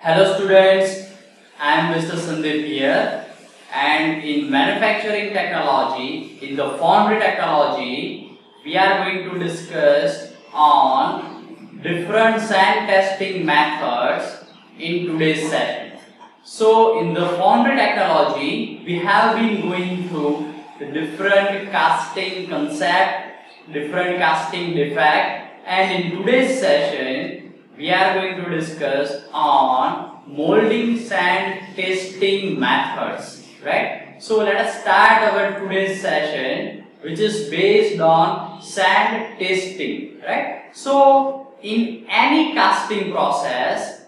Hello students, I am Mr. Sandeep here, and in manufacturing technology, in the foundry technology, we are going to discuss on different sand testing methods in today's session. So in the foundry technology, we have been going through the different casting concept, different casting defect, and in today's session, we are going to discuss on molding sand testing methods, right? So let us start our today's session, which is based on sand testing, right? So in any casting process,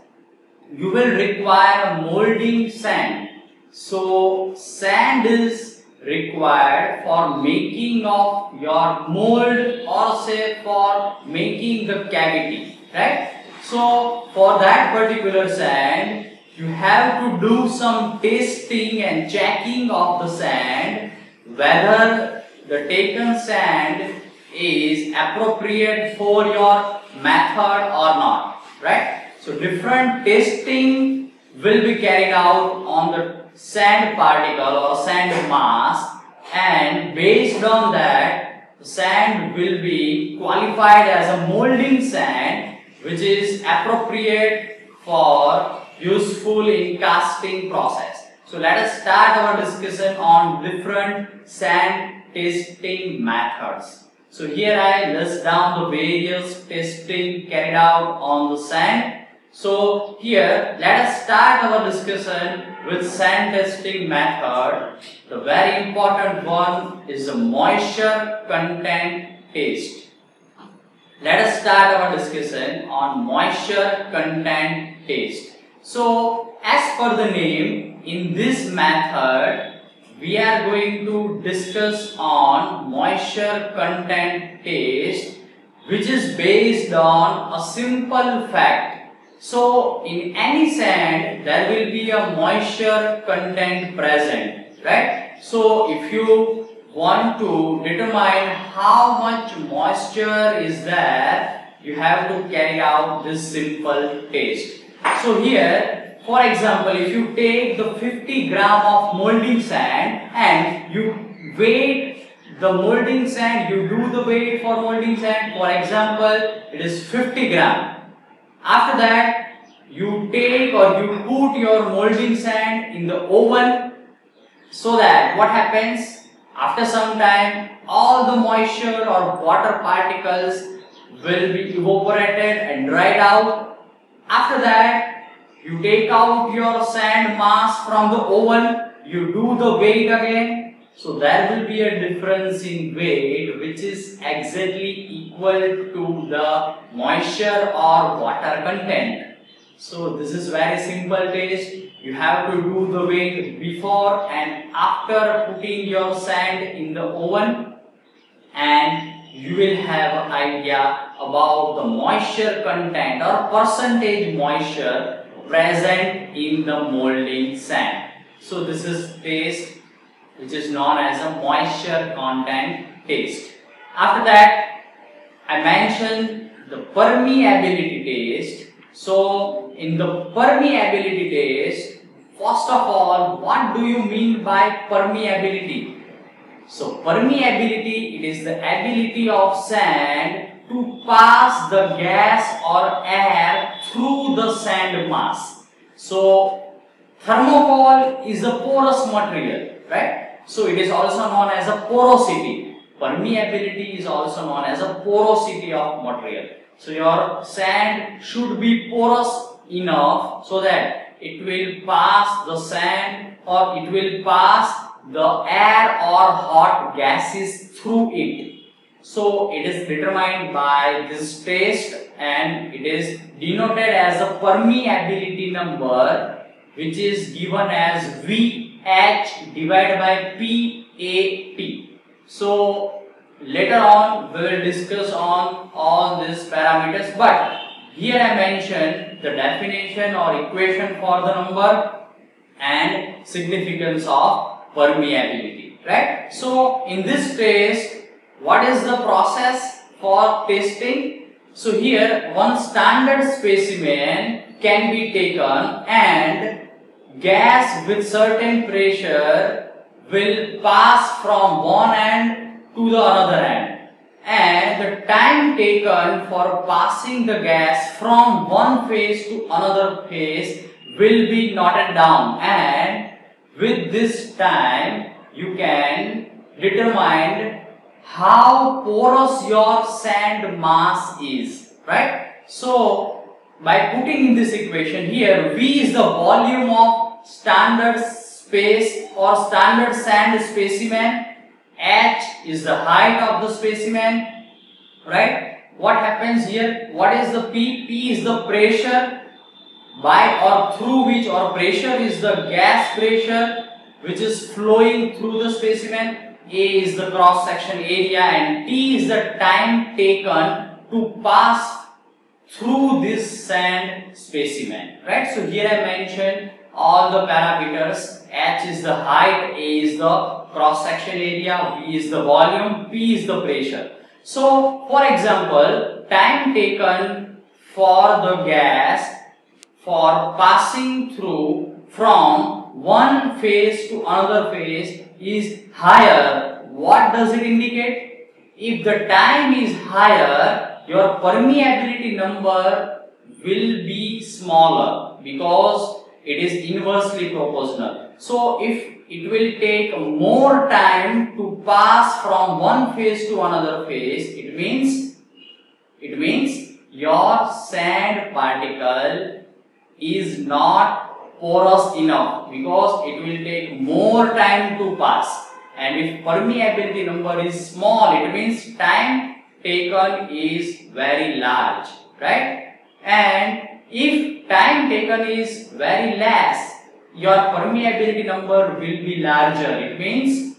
you will require a molding sand. So sand is required for making of your mold, or say for making the cavity, right? So for that particular sand, you have to do some testing and checking of the sand, whether the taken sand is appropriate for your method or not, right? So different testing will be carried out on the sand particle or sand mass, and based on that, the sand will be qualified as a molding sand, which is appropriate for useful in casting process. So let us start our discussion on different sand testing methods. So here I list down the various testing carried out on the sand. So here let us start our discussion with sand testing method. The very important one is the moisture content test. Let us start our discussion on moisture content test. So as per the name, in this method we are going to discuss on moisture content test, which is based on a simple fact. So in any sand there will be a moisture content present, right? So if you want to determine how much moisture is there, you have to carry out this simple test. So here, for example, if you take the 50 gram of molding sand and you weigh the molding sand, you do the weight for molding sand, for example, it is 50 gram. After that, you take or you put your molding sand in the oven, so that what happens? After some time, all the moisture or water particles will be evaporated and dried out. After that, you take out your sand mass from the oven, you do the weight again. So there will be a difference in weight, which is exactly equal to the moisture or water content. So this is very simple test. You have to do the weight before and after putting your sand in the oven, and you will have an idea about the moisture content or percentage moisture present in the molding sand. So this is test which is known as a moisture content test. After that, I mentioned the permeability test. So in the permeability test, first of all, what do you mean by permeability? So permeability, it is the ability of sand to pass the gas or air through the sand mass. So thermocol is a porous material, right? So it is also known as a porosity. Permeability is also known as a porosity of material. So your sand should be porous enough so that it will pass the sand or it will pass the air or hot gases through it. So it is determined by this test, and it is denoted as a permeability number, which is given as VH divided by PAT. So later on we will discuss on all these parameters, but here I mentioned the definition or equation for the number and significance of permeability, right? So in this test, what is the process for testing? So here one standard specimen can be taken and gas with certain pressure will pass from one end to the another end, and the time taken for passing the gas from one phase to another phase will be noted down, and with this time you can determine how porous your sand mass is, right? So by putting in this equation here, V is the volume of standard space or standard sand specimen, H is the height of the specimen, right? What happens here? What is the P? P is the pressure by or through which, or pressure is the gas pressure which is flowing through the specimen. A is the cross section area, and T is the time taken to pass through this sand specimen, right? So here I mentioned all the parameters. H is the height, A is the cross section area, V is the volume, P is the pressure. So for example, time taken for the gas for passing through from one phase to another phase is higher. What does it indicate? If the time is higher, your permeability number will be smaller because it is inversely proportional. So if it will take more time to pass from one phase to another phase, it means your sand particle is not porous enough because it will take more time to pass. And if permeability number is small, it means time taken is very large, right? And if time taken is very less, your permeability number will be larger. It means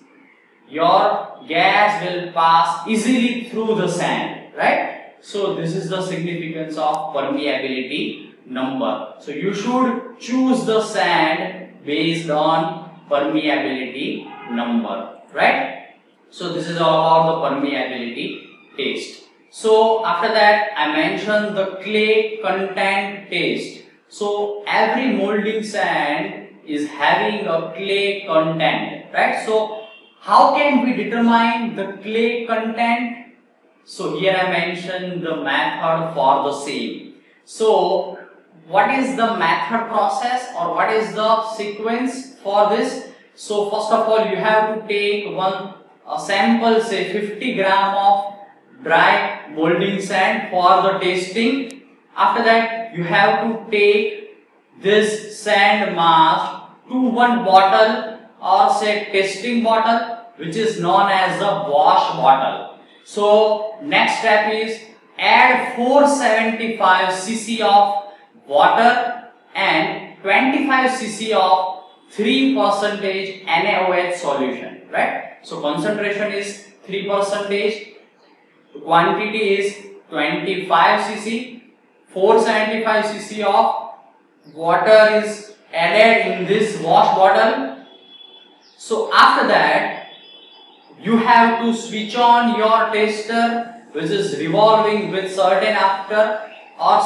your gas will pass easily through the sand, right? So this is the significance of permeability number. So you should choose the sand based on permeability number, right? So this is all about the permeability test. So after that I mentioned the clay content test. So every molding sand is having a clay content, right? So how can we determine the clay content? So here I mentioned the method for the same. So what is the method process, or what is the sequence for this? So first of all, you have to take a sample, say 50 gram of dry molding sand for the testing. After that, you have to take this sand mass to one bottle, or say testing bottle, which is known as the wash bottle. So next step is add 475 cc of water and 25 cc of 3% NaOH solution, right? So concentration is 3%, quantity is 25 cc, 475 cc of water is added in this wash bottle. So after that, you have to switch on your tester, which is revolving with certain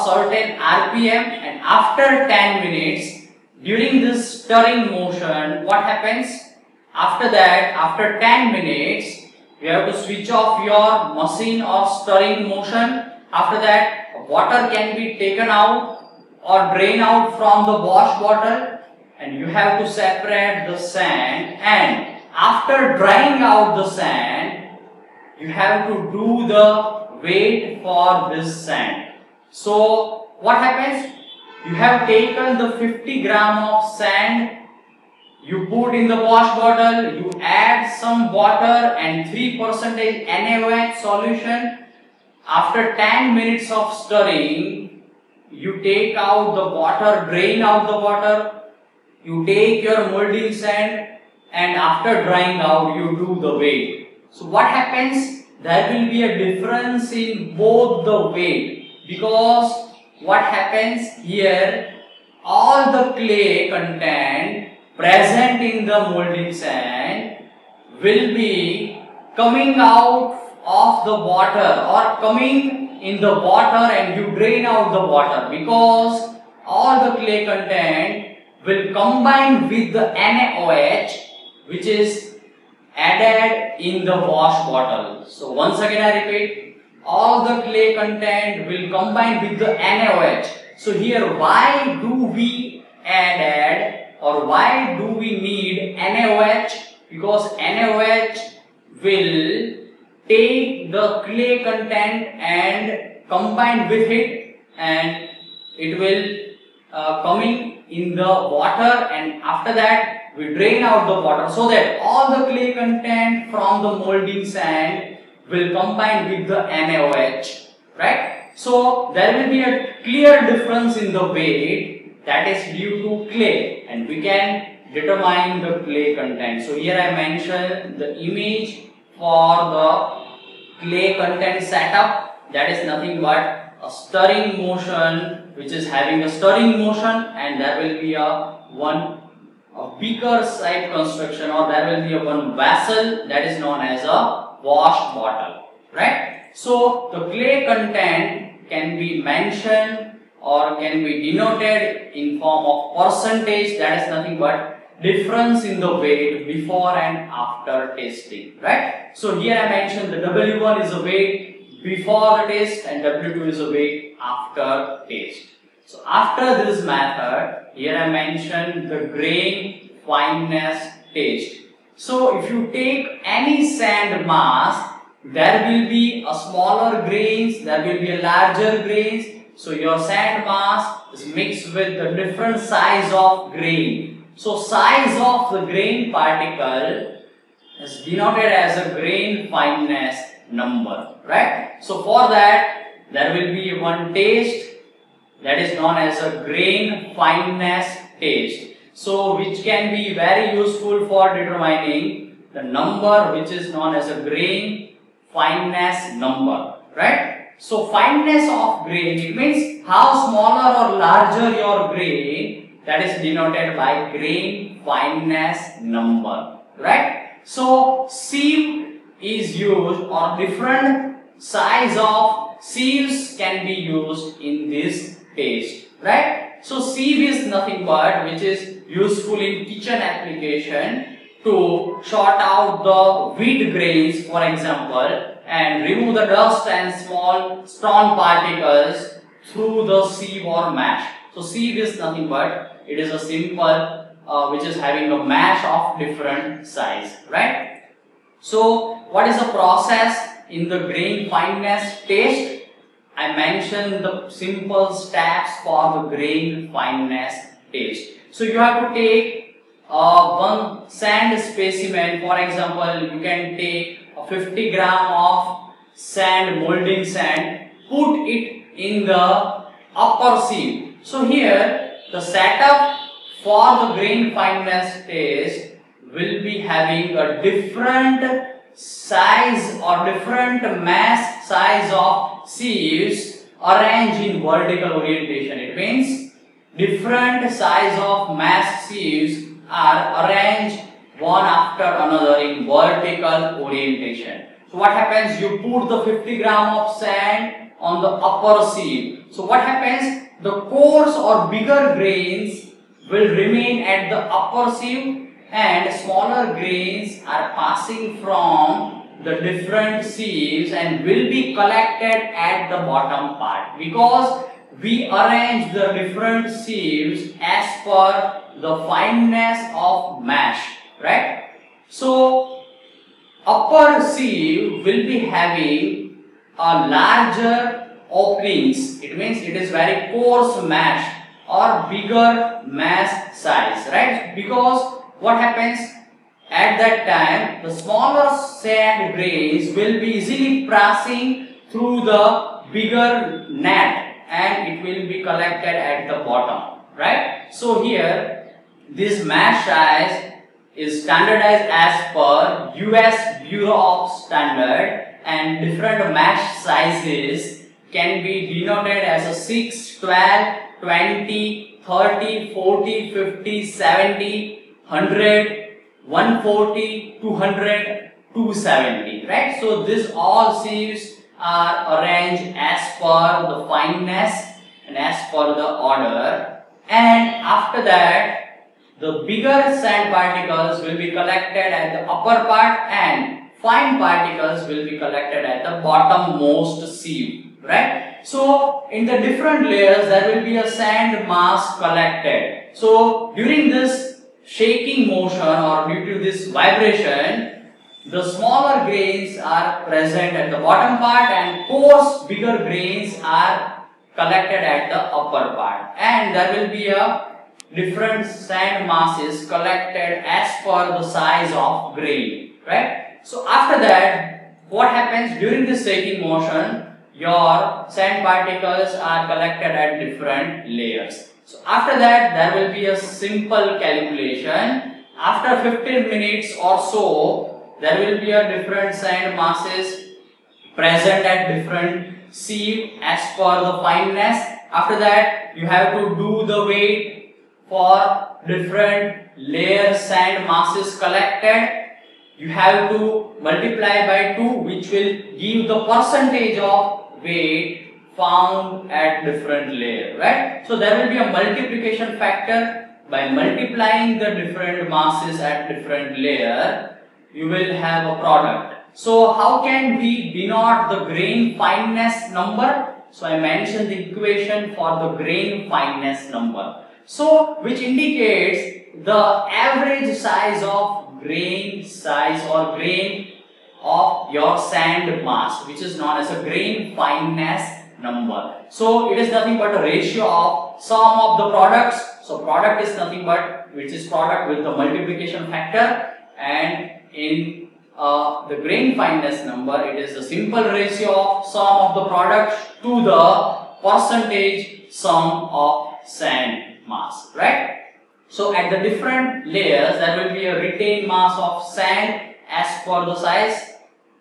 certain RPM, and after 10 minutes, during this stirring motion, what happens? After that, after 10 minutes, you have to switch off your machine or stirring motion. After that, water can be taken out or drain out from the wash bottle, and you have to separate the sand, and after drying out the sand, you have to do the weight for this sand. So what happens? You have taken the 50 gram of sand, you put in the wash bottle, you add some water and 3% NaOH solution. After 10 minutes of stirring, you take out the water, drain out the water, you take your molding sand, and after drying out, you do the weight. So what happens? There will be a difference in both the weight, because what happens here, all the clay content present in the molding sand will be coming out of the water or coming in the water and you drain out the water, because all the clay content will combine with the NaOH which is added in the wash bottle. So once again I repeat, all the clay content will combine with the NaOH. So here, why do we add or why do we need NaOH? Because NaOH will take the clay content and combine with it, and it will coming in the water, and after that we drain out the water, so that all the clay content from the molding sand will combine with the NaOH, right? So there will be a clear difference in the weight that is due to clay, and we can determine the clay content. So here I mentioned the image for the clay content setup, that is nothing but a stirring motion, which is having a stirring motion, and there will be a beaker side construction, or there will be a one vessel that is known as a wash bottle, right? So the clay content can be mentioned or can be denoted in form of percentage, that is nothing but difference in the weight before and after testing, right? So here I mentioned the W1 is the weight before the test and W2 is the weight after test. So after this method, here I mentioned the grain fineness test. So if you take any sand mass, there will be a smaller grains, there will be a larger grains. So your sand mass is mixed with the different size of grain. So size of the grain particle is denoted as a grain fineness number, right? So for that, there will be one test that is known as a grain fineness test. So which can be very useful for determining the number which is known as a grain fineness number, right? So fineness of grain, it means how smaller or larger your grain, that is denoted by grain fineness number, right? So sieve is used, or different size of sieves can be used in this test, right? So sieve is nothing but which is useful in kitchen application to sort out the wheat grains, for example, and remove the dust and small stone particles through the sieve or mash. So sieve is nothing but it is a simple which is having a mash of different size, right? So what is the process in the grain fineness test? I mentioned the simple steps for the grain fineness test. So you have to take one sand specimen. For example, you can take 50 gram of sand, molding sand, put it in the upper sieve. So here the setup for the grain fineness test will be having a different size or different mass size of sieves arranged in vertical orientation. It means different size of mass sieves are arranged one after another in vertical orientation. So what happens? You put the 50 gram of sand on the upper sieve. So what happens? The coarse or bigger grains will remain at the upper sieve, and smaller grains are passing from the different sieves and will be collected at the bottom part, because we arrange the different sieves as per the fineness of mash, right? So upper sieve will be having a larger openings. It means it is very coarse mash or bigger mass size, right? Because what happens at that time, the smaller sand grains will be easily passing through the bigger net and it will be collected at the bottom, right? So here this mash size is standardized as per US Bureau of Standard, and different mash sizes can be denoted as a 6, 12, 20, 30, 40, 50, 70, 100, 140, 200, 270, right? So this all sieves are arranged as per the fineness and as per the order, and after that the bigger sand particles will be collected at the upper part and fine particles will be collected at the bottommost sieve, right? So in the different layers there will be a sand mass collected. So during this shaking motion or due to this vibration, the smaller grains are present at the bottom part and coarse bigger grains are collected at the upper part, and there will be a different sand masses collected as per the size of grain, right? So after that, what happens during this shaking motion, your sand particles are collected at different layers. So after that, there will be a simple calculation. After 15 minutes or so, there will be a different sand masses present at different sieve as per the fineness. After that, you have to do the weight for different layer sand masses collected. You have to multiply by 2, which will give the percentage of weight found at different layer, right? So there will be a multiplication factor. By multiplying the different masses at different layer, you will have a product. So how can we denote the grain fineness number? So I mentioned the equation for the grain fineness number. So which indicates the average size of grain size or grain of your sand mass, which is known as a grain fineness number. So it is nothing but a ratio of sum of the products. So product is nothing but which is product with the multiplication factor, and in the grain fineness number, it is the simple ratio of sum of the products to the percentage sum of sand mass, right? So at the different layers there will be a retained mass of sand as per the size,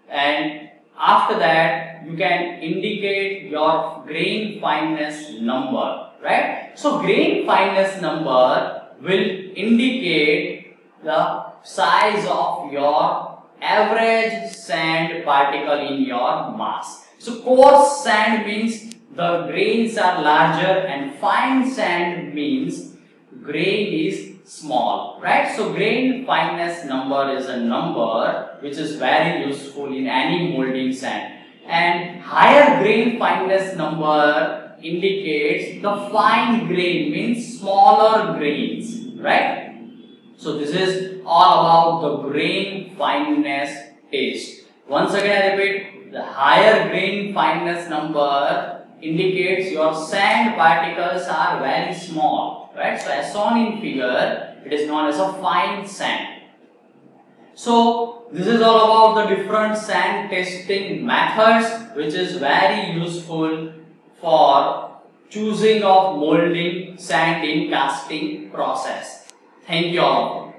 and after that you can indicate your grain fineness number, right? So grain fineness number will indicate the size of your average sand particle in your mass. So coarse sand means the grains are larger, and fine sand means grain is small, right? So grain fineness number is a number which is very useful in any molding sand, and higher grain fineness number indicates the fine grain means smaller grains, right? So this is all about the grain fineness test. Once again I repeat, the higher grain fineness number indicates your sand particles are very small, right? So as shown in figure, it is known as a fine sand. So this is all about the different sand testing methods, which is very useful for choosing of molding sand in casting process. Thank you all.